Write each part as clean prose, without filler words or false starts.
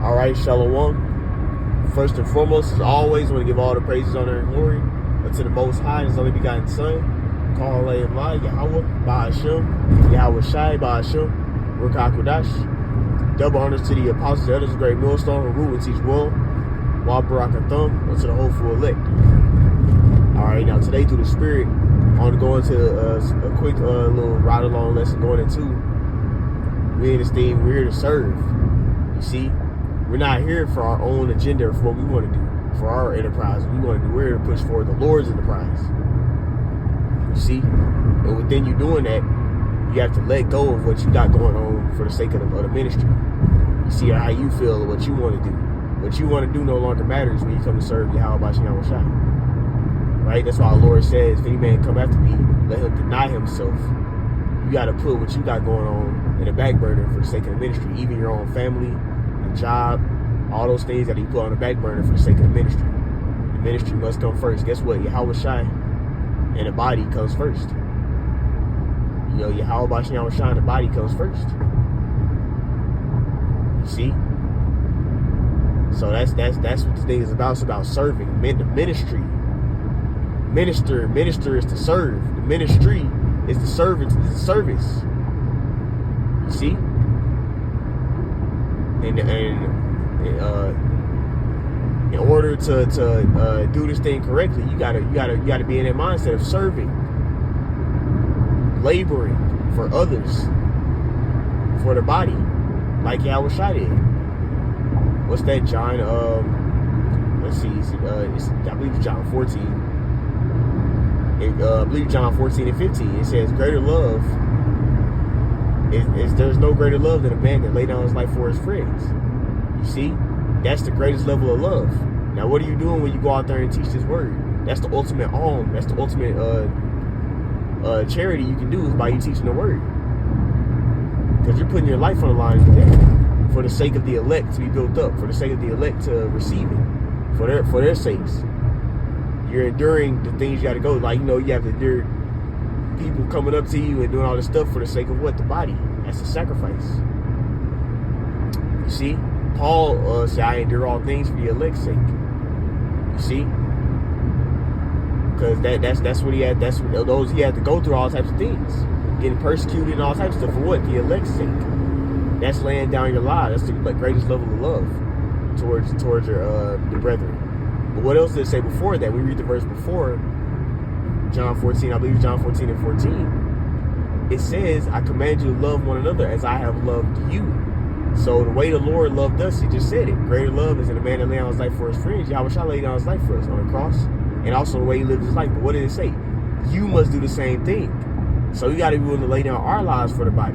All right, Shalom. First and foremost, as always, I want to give all the praises, honor, and glory unto the Most High and His only begotten Son, call Yahweh, Ba'ashem, Yahweh Shai, Ba'ashem, Ruach HaKodesh. Double honors to the apostles, the elders of the great millstone, who rule and teach well, Wa Barak Atham, unto the hopeful elect. All right, now today through the Spirit, I want to go into a quick little ride-along lesson going into we in this thing, we're here to serve. You see? We're not here for our own agenda or for what we want to do, for our enterprise. We're here to push forward the Lord's enterprise. You see? And within you doing that, you have to let go of what you got going on for the sake of the ministry. You see how you feel or what you want to do. What you want to do no longer matters when you come to serve Yahweh Yahweh Shai. Right? That's why the Lord says, if any man come after me, let him deny himself. You got to put what you got going on in the back burner for the sake of the ministry, even your own family, job, all those things that you put on the back burner for the sake of the ministry. The ministry must come first. Guess what? Yahweh Shai and the body comes first. You know, Yahweh Shai and the body comes first. You see? So that's what this thing is about. It's about serving. The ministry. Minister is to serve. The ministry is the servant, is the service. You see? And in order to do this thing correctly, you gotta be in that mindset of serving, laboring for others, for the body, like Yahweh Shai did. What's that, John? Let's see. I believe it's John 14. I believe John 14 and 15. It says, "Greater love." There's no greater love than a man that lay down his life for his friends. You see? That's the greatest level of love. Now, what are you doing when you go out there and teach this word? That's the ultimate alm. That's the ultimate charity you can do is by you teaching the word. Because you're putting your life on the line for the sake of the elect to be built up, for the sake of the elect to receive it, for their sakes. You're enduring the things you got to go. Like, you know, you have to endure people coming up to you and doing all this stuff for the sake of what? The body. That's a sacrifice. You see? Paul said, "I endure all things for the elect's sake." You see? Because that's what he had. That's what those he had to go through all types of things, getting persecuted and all types of stuff for what? The elect's sake. That's laying down your life. That's the greatest level of love towards your brethren. But what else did it say before that? We read the verse before. John 14, I believe John 14 and 14. It says, "I command you to love one another as I have loved you." So the way the Lord loved us, he just said it. Greater love is in a man that lay down his life for his friends. Yahweh Shai laid down his life for us on the cross. And also the way he lived his life. But what did it say? You must do the same thing. So we got to be willing to lay down our lives for the body.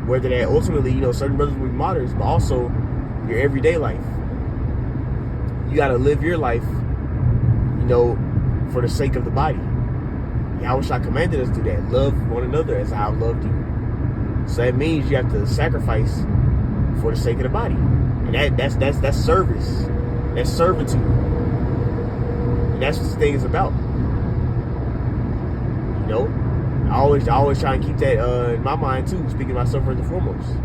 Whether that ultimately, you know, certain brothers will be martyrs, but also your everyday life. You got to live your life, you know, for the sake of the body. Yahweh Shai commanded us to do that. Love one another as I have loved you. So that means you have to sacrifice for the sake of the body. And that's service. That's servitude. And that's what this thing is about. You know? I always try and keep that in my mind too, speaking of myself first and foremost.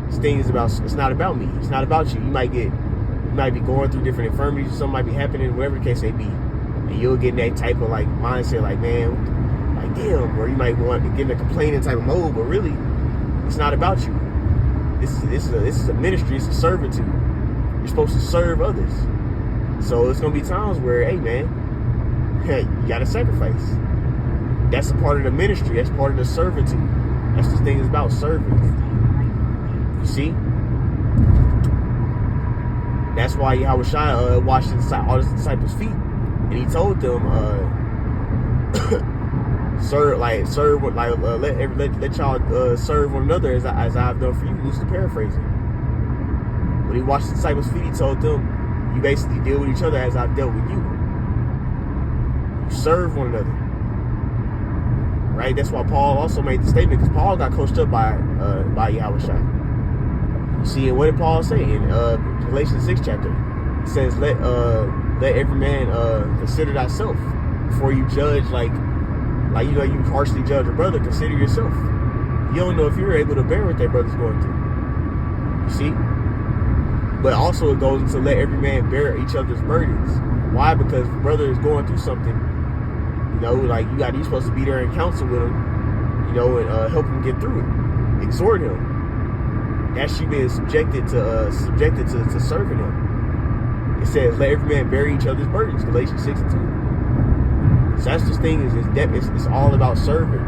This thing is about, it's not about me. It's not about you. You might be going through different infirmities, something might be happening, whatever the case may be. And you'll get in that type of like mindset, like, man, like damn, or you might want to get in a complaining type of mode, but really, it's not about you. This is a ministry, it's a servitude. You're supposed to serve others. So it's gonna be times where, hey man, you gotta sacrifice. That's a part of the ministry, that's part of the servitude. That's what this thing is about, serving. You see? That's why Yahweh Shai washed all his disciples' feet. And he told them, let y'all serve one another as I've done for you, loosely paraphrasing. When he washed the disciples' feet, he told them, you basically deal with each other as I've dealt with you. You serve one another. Right? That's why Paul also made the statement, because Paul got coached up by Yahweh Shai. You see, and what did Paul say in Galatians 6 chapter? It says, let every man consider thyself before you judge, like you know, you harshly judge a brother. Consider yourself. You don't know if you're able to bear what that brother's going through. You see? But also it goes into let every man bear each other's burdens. Why? Because the brother is going through something, like you're supposed to be there and counsel with him, and help him get through it. Exhort him. That's you being subjected to serving him. It says, let every man bear each other's burdens, Galatians 6:2. So that's the thing, it's all about serving.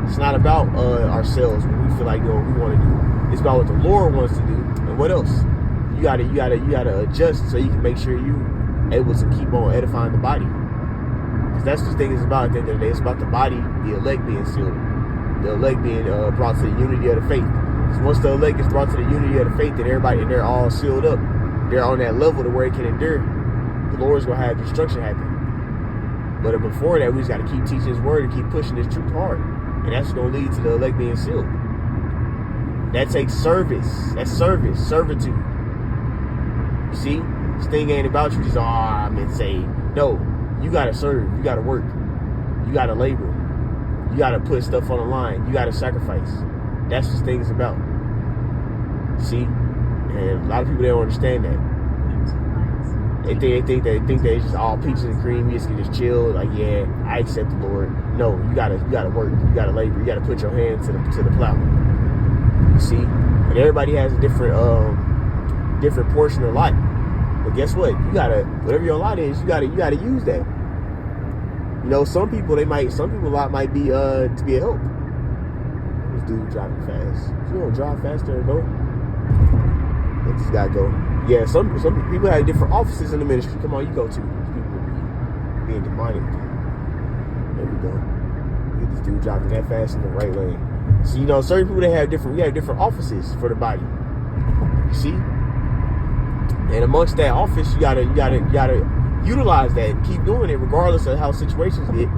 It's not about ourselves when we feel like what we want to do. It's about what the Lord wants to do. And what else? You gotta adjust so you can make sure you able to keep on edifying the body. Because that's the thing it's about at the end of the day. It's about the body, the elect being sealed. The elect being brought to the unity of the faith. Because once the elect is brought to the unity of the faith, then everybody, and they're all sealed up. They're on that level to where it can endure. The Lord's going to have destruction happen. But before that, we just got to keep teaching His word and keep pushing His truth hard. And that's going to lead to the elect being sealed. That takes service. That's servitude. You see? This thing ain't about you just, I'm insane. No, you got to serve. You got to work. You got to labor. You got to put stuff on the line. You got to sacrifice. That's what this thing is about. See? And a lot of people, they don't understand that. They think that it's just all peaches and cream. You just can just chill. Like, yeah, I accept the Lord. No, you gotta work. You gotta labor. You gotta put your hand to the plow. You see, and everybody has a different portion of life. But guess what? You gotta, whatever your lot is, you gotta use that. Some people a lot might be to be a help. This dude driving fast. You don't drive faster and go. Let this guy go. Yeah, some people have different offices in the ministry. Come on, you go too. People be being demonic. There we go. Get this dude driving that fast in the right lane. So certain people we have different offices for the body. You see? And amongst that office, you gotta utilize that and keep doing it regardless of how situations get,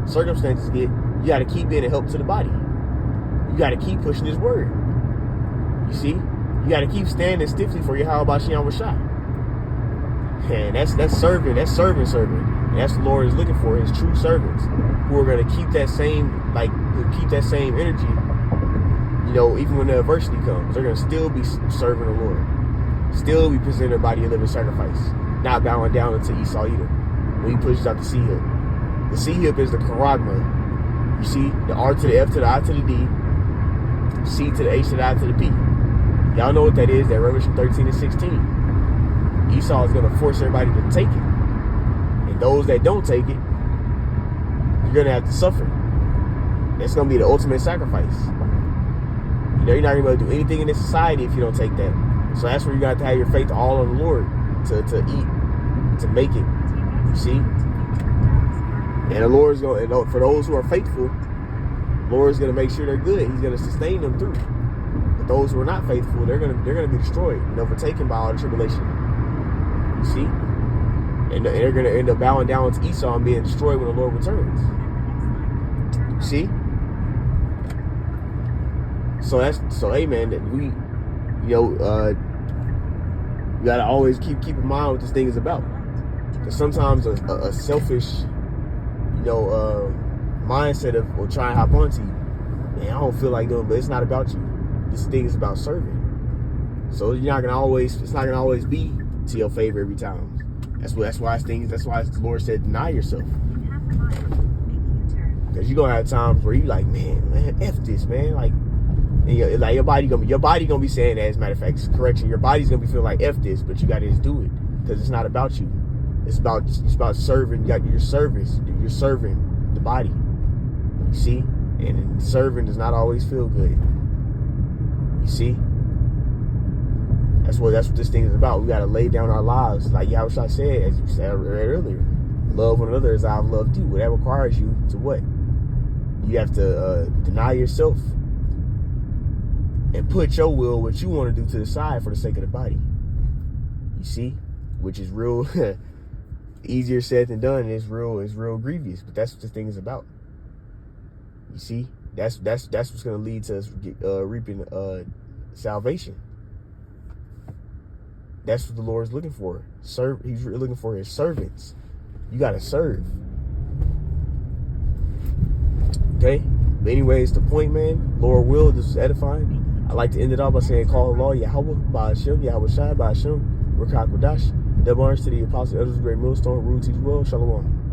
circumstances get. You gotta keep being a help to the body. You gotta keep pushing His word. You see? You got to keep standing stiffly for Yahweh Bashem Rashai. And that's serving. That's serving. And that's what the Lord is looking for, His true servants who are going to keep that same energy, even when the adversity comes. They're going to still be serving the Lord. Still be presenting their body a living sacrifice. Not bowing down into Esau either. When He pushes out the C hip. The C hip is the charagma. You see, the R to the F to the I to the D, C to the H to the I to the P. Y'all know what that is, that Revelation 13 and 16. Esau is going to force everybody to take it. And those that don't take it, you're going to have to suffer. That's going to be the ultimate sacrifice. You're not going to be able to do anything in this society if you don't take that. So that's where you got to have your faith all on the Lord to eat, to make it. You see? And the Lord's going to, for those who are faithful, the Lord's going to make sure they're good. He's going to sustain them through. Those who are not faithful, they're gonna be destroyed and overtaken by all the tribulation. You see? And they're gonna end up bowing down to Esau and being destroyed when the Lord returns. You see? So hey man, we gotta always keep in mind what this thing is about. Because sometimes a selfish, mindset will try and hop onto you. Man, I don't feel like doing, but it's not about you. This thing is about serving. So it's not gonna always be to your favor every time. That's why the Lord said deny yourself. Because you're gonna have times where you like, man, F this, man. Like your body gonna be saying that. As a matter of fact, correction, your body's gonna be feeling like F this, but you gotta just do it. Because it's not about you. It's about serving. You got your service. You're serving the body. You see? And serving does not always feel good. You see? That's what this thing is about. We got to lay down our lives. Like Yahweh said, as you said earlier, love one another as I've loved you. Well, that requires you to what? You have to deny yourself and put your will, what you want to do, to the side for the sake of the body. You see? Which is real easier said than done. It's real grievous. But that's what this thing is about. You see? That's what's going to lead to us reaping salvation. That's what the Lord's looking for. He's looking for His servants. You got to serve. Okay? But anyways, the point, man, Lord will, this is edifying. I like to end it off by saying, call Allah, Yahweh, Ba'ashem, Yahweh Shai, Ba'ashem, Rakak Wadash, double honors to the Apostle, Elders, Great Millstone, Rule Teach Well, Shalom.